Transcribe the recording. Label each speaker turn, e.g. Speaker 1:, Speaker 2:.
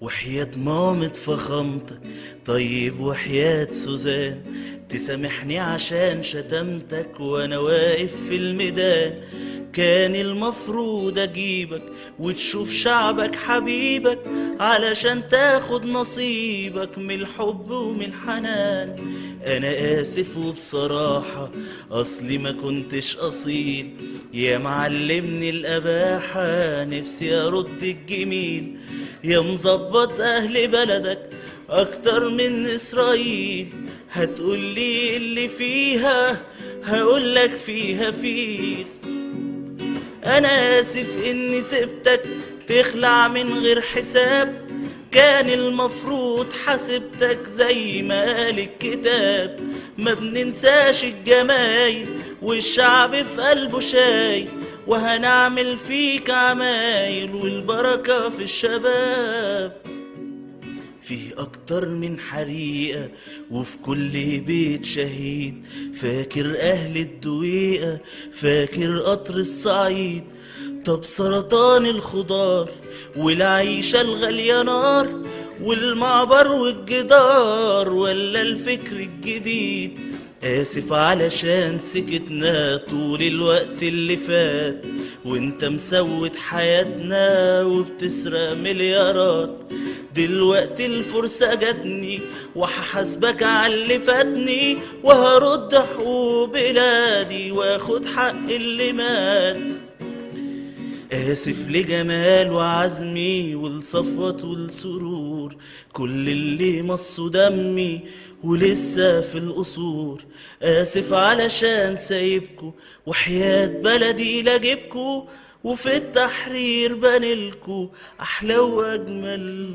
Speaker 1: وحياة مامة فخامتك، طيب وحياة سوزان، تسامحني عشان شتمتك وانا واقف في الميدان. كان المفروض اجيبك وتشوف شعبك حبيبك، علشان تاخد نصيبك من الحب ومن الحنان. انا اسف وبصراحة اصلي ما كنتش اصيل، يا معلمني الاباحة نفسي ارد الجميل. يا مظبط اهل بلدك اكتر من اسرائيل، هتقولي اللي فيها هقولك فيها فيل. انا اسف اني سبتك تخلع من غير حساب، كان المفروض حسبتك زي ما قال الكتاب. ما بننساش الجمايل والشعب في قلبه شايل، وهنعمل فيك عمايل والبركة في الشباب. فيه أكتر من حريقة وفي كل بيت شهيد، فاكر أهل الدويقة، فاكر قطر الصعيد. طب سرطان الخضار والعيشة الغالية نار، والمعبر والجدار ولا الفكر الجديد. آسف علشان سكتنا طول الوقت اللي فات، وانت مسود حياتنا وبتسرق مليارات. دلوقتي الفرصة جاتني وهحاسبك على اللي فاتني، وهرد حقوق بلادي واخد حق اللي مات. آسف لجمال وعزمي والصفوة والسرور، كل اللي مصوا دمي ولسه في القصور. آسف علشان سايبكو وحياة بلدي لاجبكو، وفي التحرير بنلكو أحلى وأجمل.